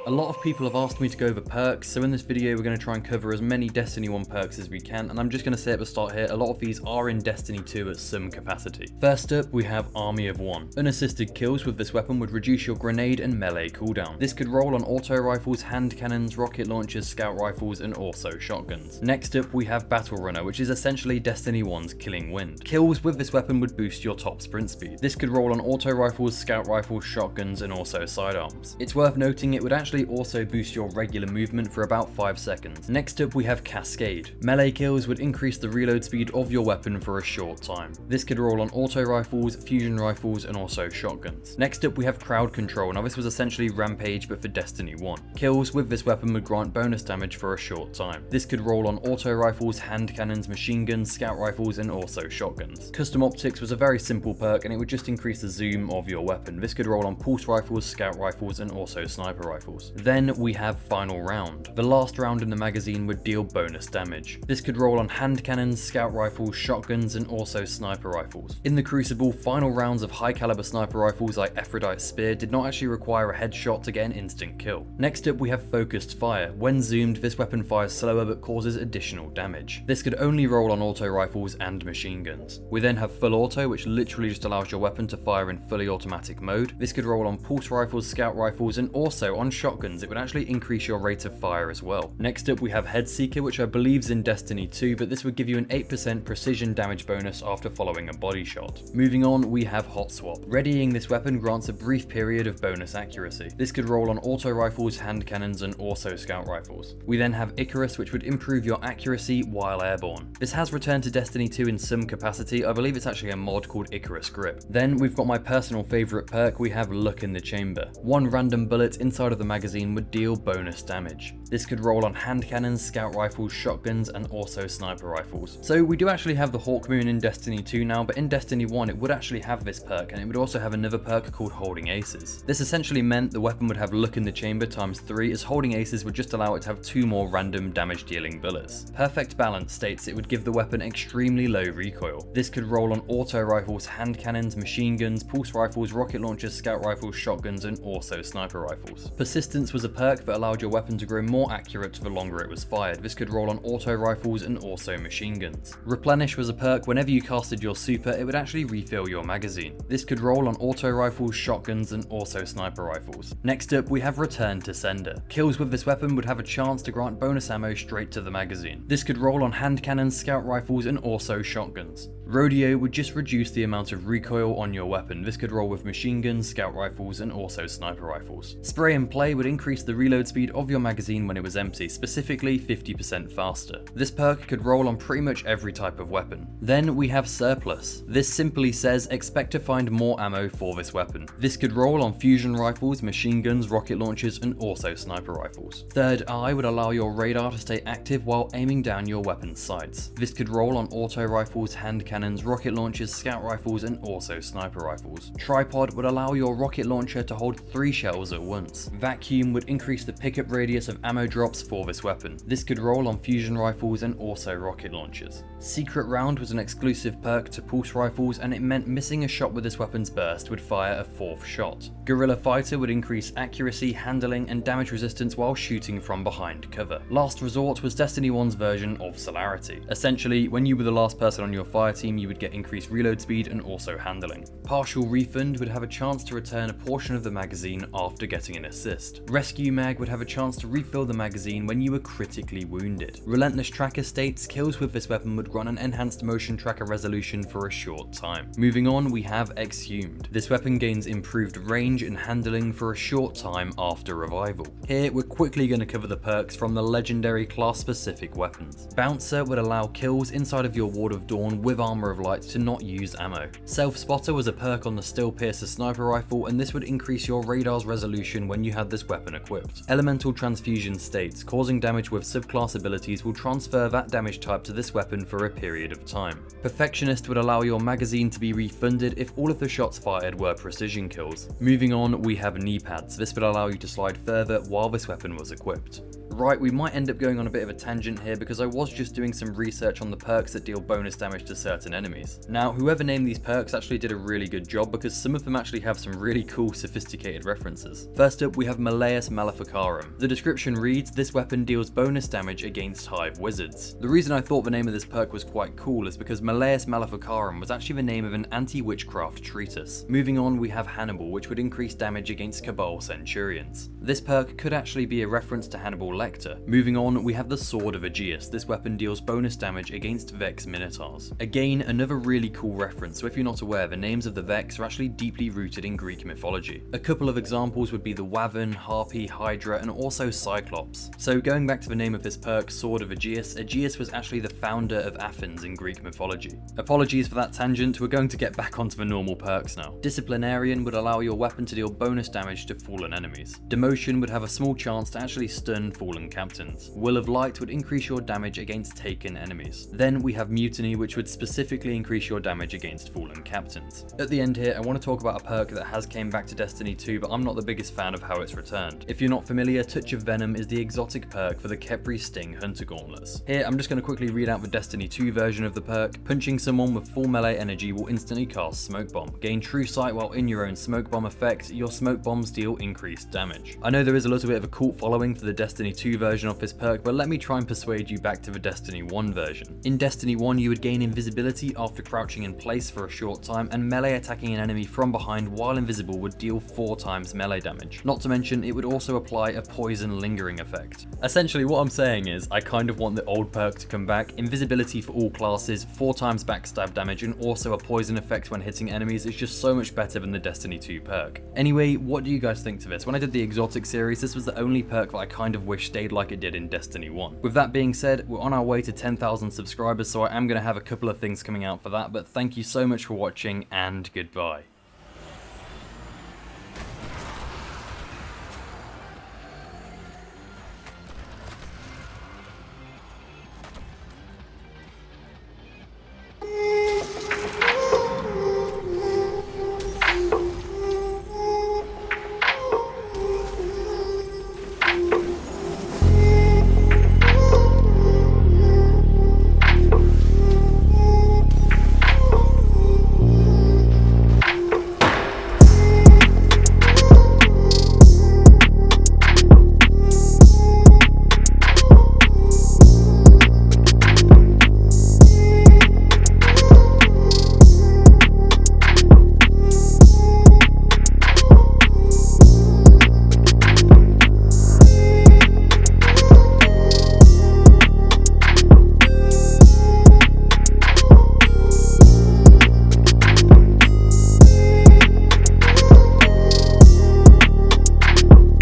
A lot of people have asked me to go over perks, so in this video we're going to try and cover as many Destiny 1 perks as we can, and I'm just going to say at the start here, a lot of these are in Destiny 2 at some capacity. First up, we have Army of One. Unassisted kills with this weapon would reduce your grenade and melee cooldown. This could roll on auto rifles, hand cannons, rocket launchers, scout rifles, and also shotguns. Next up, we have Battle Runner, which is essentially Destiny 1's Killing Wind. Kills with this weapon would boost your top sprint speed. This could roll on auto rifles, scout rifles, shotguns, and also sidearms. It's worth noting it would actually also boost your regular movement for about 5 seconds. Next up, we have Cascade. Melee kills would increase the reload speed of your weapon for a short time. This could roll on auto rifles, fusion rifles, and also shotguns. Next up, we have Crowd Control. Now this was essentially Rampage but for Destiny 1. Kills with this weapon would grant bonus damage for a short time. This could roll on auto rifles, hand cannons, machine guns, scout rifles, and also shotguns. Custom Optics was a very simple perk and it would just increase the zoom of your weapon. This could roll on pulse rifles, scout rifles, and also sniper rifles. Then we have Final Round. The last round in the magazine would deal bonus damage. This could roll on hand cannons, scout rifles, shotguns, and also sniper rifles. In the Crucible, final rounds of high caliber sniper rifles like Aphrodite's Spear did not actually require a headshot to get an instant kill. Next up, we have Focused Fire. When zoomed, this weapon fires slower but causes additional damage. This could only roll on auto rifles and machine guns. We then have Full Auto, which literally just allows your weapon to fire in fully automatic mode. This could roll on pulse rifles, scout rifles, and also on shotguns. It would actually increase your rate of fire as well. Next up, we have Head Seeker, which I believe is in Destiny 2, but this would give you an 8% precision damage bonus after following a body shot. Moving on, we have Hot Swap. Readying this weapon grants a brief period of bonus accuracy. This could roll on auto rifles, hand cannons, and also scout rifles. We then have Icarus, which would improve your accuracy while airborne. This has returned to Destiny 2 in some capacity. I believe it's actually a mod called Icarus Grip. Then we've got my personal favorite perk. We have Luck in the Chamber. One random bullet inside of the magazine would deal bonus damage. This could roll on hand cannons, scout rifles, shotguns, and also sniper rifles. So we do actually have the Hawk Moon in Destiny 2 now, but in Destiny 1 it would actually have this perk, and it would also have another perk called Holding Aces. This essentially meant the weapon would have Luck in the Chamber times 3, as Holding Aces would just allow it to have 2 more random damage dealing bullets. Perfect Balance states it would give the weapon extremely low recoil. This could roll on auto rifles, hand cannons, machine guns, pulse rifles, rocket launchers, scout rifles, shotguns, and also sniper rifles. Persistence was a perk that allowed your weapon to grow more accurate the longer it was fired. This could roll on auto rifles and also machine guns. Replenish was a perk. Whenever you casted your super, it would actually refill your magazine. This could roll on auto rifles, shotguns, and also sniper rifles. Next up, we have Return to Sender. Kills with this weapon would have a chance to grant bonus ammo straight to the magazine. This could roll on hand cannons, scout rifles, and also shotguns. Rodeo would just reduce the amount of recoil on your weapon. This could roll with machine guns, scout rifles, and also sniper rifles. Spray and Play would increase the reload speed of your magazine when it was empty, specifically 50% faster. This perk could roll on pretty much every type of weapon. Then we have Surplus. This simply says expect to find more ammo for this weapon. This could roll on fusion rifles, machine guns, rocket launchers, and also sniper rifles. Third Eye would allow your radar to stay active while aiming down your weapon's sights. This could roll on auto rifles, hand cannons, rocket launchers, scout rifles, and also sniper rifles. Tripod would allow your rocket launcher to hold 3 shells at once. Vacuum would increase the pickup radius of ammo drops for this weapon. This could roll on fusion rifles and also rocket launchers. Secret Round was an exclusive perk to pulse rifles, and it meant missing a shot with this weapon's burst would fire a 4th shot. Guerrilla Fighter would increase accuracy, handling, and damage resistance while shooting from behind cover. Last Resort was Destiny 1's version of Celerity. Essentially, when you were the last person on your fire team, you would get increased reload speed and also handling. Partial Refund would have a chance to return a portion of the magazine after getting an assist. Rescue Mag would have a chance to refill the magazine when you were critically wounded. Relentless Tracker states kills with this weapon would grant an enhanced motion tracker resolution for a short time. Moving on, we have Exhumed. This weapon gains improved range and handling for a short time after revival. Here, we're quickly going to cover the perks from the legendary class-specific weapons. Bouncer would allow kills inside of your Ward of Dawn with Armor of Light to not use ammo. Self-Spotter was a perk on the Still Piercer sniper rifle, and this would increase your radar's resolution when you had this weapon equipped. Elemental Transfusion states causing damage with subclass abilities will transfer that damage type to this weapon for a period of time. Perfectionist would allow your magazine to be refunded if all of the shots fired were precision kills. Moving on, we have knee pads. This would allow you to slide further while this weapon was equipped. Right, we might end up going on a bit of a tangent here because I was just doing some research on the perks that deal bonus damage to certain enemies. Now, whoever named these perks actually did a really good job because some of them actually have some really cool sophisticated references. First up, we have Malleus Maleficarum. The description reads, this weapon deals bonus damage against hive wizards. The reason I thought the name of this perk was quite cool is because Malleus Maleficarum was actually the name of an anti-witchcraft treatise. Moving on, we have Hannibal, which would increase damage against Cabal Centurions. This perk could actually be a reference to Hannibal Lecter. Moving on, we have the Sword of Aegeus. This weapon deals bonus damage against Vex Minotaurs. Again, another really cool reference, so if you're not aware, the names of the Vex are actually deeply rooted in Greek mythology. A couple of examples would be the Wyvern, Harpy, Hydra, and also Cyclops. So going back to the name of this perk, Sword of Aegeus, Aegeus was actually the founder of Athens in Greek mythology. Apologies for that tangent, we're going to get back onto the normal perks now. Disciplinarian would allow your weapon to deal bonus damage to fallen enemies. Demotion would have a small chance to actually stun fallen captains. Will of Light would increase your damage against taken enemies. Then we have Mutiny, which would specifically increase your damage against fallen captains. At the end here, I want to talk about a perk that has came back to Destiny 2, but I'm not the biggest fan of how it's returned. If you're not familiar, Touch of Venom is the exotic perk for the Khepri Sting Hunter Gauntlets. Here, I'm just going to quickly read out the Destiny 2 version of the perk. Punching someone with full melee energy will instantly cast Smoke Bomb. Gain True Sight while in your own Smoke Bomb effect, your Smoke Bombs deal increased damage. I know there is a little bit of a cult following for the Destiny 2 version of this perk, but let me try and persuade you back to the Destiny 1 version. In Destiny 1, you would gain invisibility after crouching in place for a short time, and melee attacking an enemy from behind while invisible would deal 4 times melee damage. Not to mention, it would also apply a poison lingering effect. Essentially, what I'm saying is, I kind of want the old perk to come back. Invisibility for all classes, 4 times backstab damage, and also a poison effect when hitting enemies is just so much better than the Destiny 2 perk. Anyway, what do you guys think to this? When I did the Exotic series, this was the only perk that I kind of wish stayed like it did in Destiny 1. With that being said, we're on our way to 10,000 subscribers, so I am going to have a couple of things coming out for that, but thank you so much for watching, and goodbye.